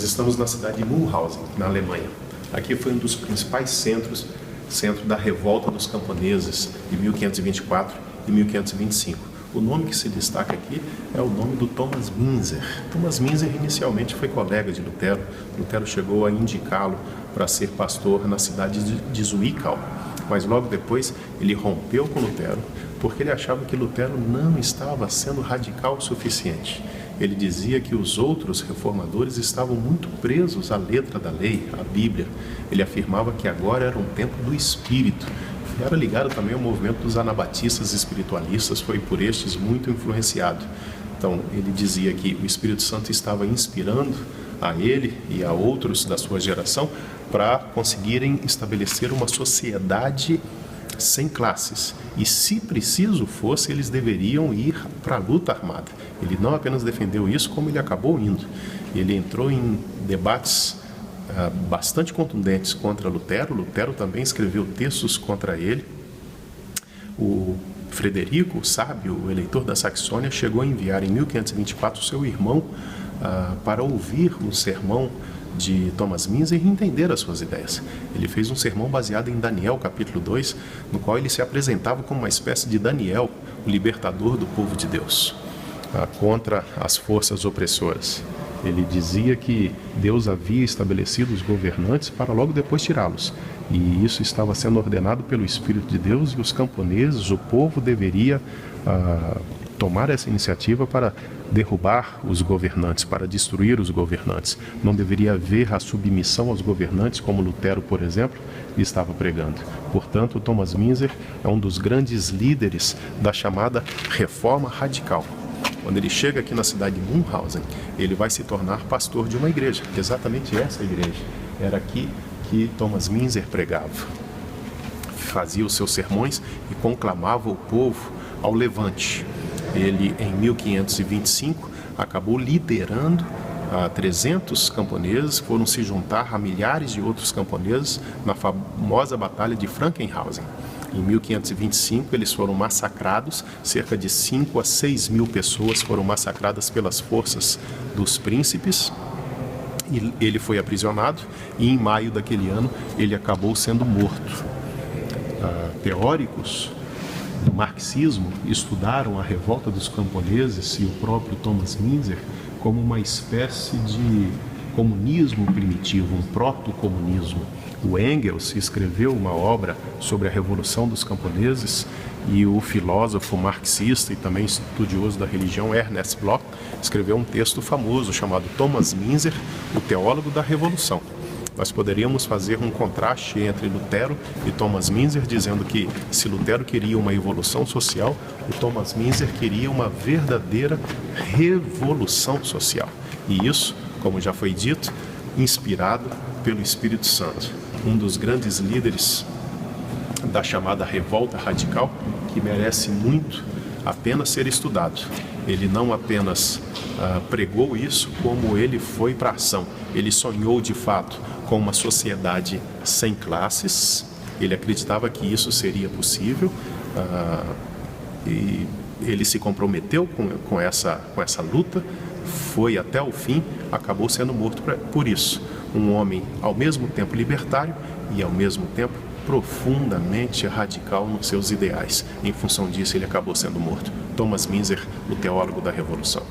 Nós estamos na cidade de Mulhausen, na Alemanha. Aqui foi um dos principais centro da revolta dos camponeses de 1524 e 1525. O nome que se destaca aqui é o nome do Thomas Müntzer. Thomas Müntzer inicialmente foi colega de Lutero. Lutero chegou a indicá-lo para ser pastor na cidade de Zwickau, mas logo depois ele rompeu com Lutero porque ele achava que Lutero não estava sendo radical o suficiente. Ele dizia que os outros reformadores estavam muito presos à letra da lei, à Bíblia. Ele afirmava que agora era um tempo do Espírito. Ele era ligado também ao movimento dos anabatistas espiritualistas, foi por estes muito influenciado. Então, ele dizia que o Espírito Santo estava inspirando a ele e a outros da sua geração para conseguirem estabelecer uma sociedade sem classes. E se preciso fosse, eles deveriam ir para a luta armada. Ele não apenas defendeu isso, como ele acabou indo. Ele entrou em debates bastante contundentes contra Lutero. Lutero também escreveu textos contra ele. O Frederico, o sábio, o eleitor da Saxônia, chegou a enviar em 1524 seu irmão para ouvir o sermão de Thomas Müntzer e entender as suas ideias. Ele fez um sermão baseado em Daniel, capítulo 2, no qual ele se apresentava como uma espécie de Daniel, o libertador do povo de Deus, contra as forças opressoras. Ele dizia que Deus havia estabelecido os governantes para logo depois tirá-los. E isso estava sendo ordenado pelo Espírito de Deus, e os camponeses, o povo, deveria tomar essa iniciativa para derrubar os governantes, para destruir os governantes. Não deveria haver a submissão aos governantes, como Lutero, por exemplo, estava pregando. Portanto, Thomas Müntzer é um dos grandes líderes da chamada Reforma Radical. Quando ele chega aqui na cidade de Mulhausen, ele vai se tornar pastor de uma igreja, exatamente essa igreja. Era aqui que Thomas Müntzer pregava. Fazia os seus sermões e conclamava o povo ao levante. Ele, em 1525, acabou liderando 300 camponeses, foram se juntar a milhares de outros camponeses na famosa Batalha de Frankenhausen. Em 1525, eles foram massacrados, cerca de 5 a 6 mil pessoas foram massacradas pelas forças dos príncipes. E ele foi aprisionado e, em maio daquele ano, ele acabou sendo morto. Teóricos do marxismo estudaram a revolta dos camponeses e o próprio Thomas Müntzer como uma espécie de comunismo primitivo, um proto-comunismo. O Engels escreveu uma obra sobre a Revolução dos Camponeses e o filósofo marxista e também estudioso da religião Ernest Bloch escreveu um texto famoso chamado Thomas Müntzer, o teólogo da Revolução. Nós poderíamos fazer um contraste entre Lutero e Thomas Müntzer, dizendo que se Lutero queria uma evolução social, o Thomas Müntzer queria uma verdadeira revolução social. E isso, como já foi dito, inspirado pelo Espírito Santo. Um dos grandes líderes da chamada revolta radical, que merece muito a pena ser estudado. Ele não apenas pregou isso, como ele foi para a ação. Ele sonhou de fato com uma sociedade sem classes. Ele acreditava que isso seria possível e ele se comprometeu com essa luta, foi até o fim, acabou sendo morto por isso. Um homem ao mesmo tempo libertário e ao mesmo tempo profundamente radical nos seus ideais. Em função disso, ele acabou sendo morto. Thomas Müntzer, o teólogo da Revolução.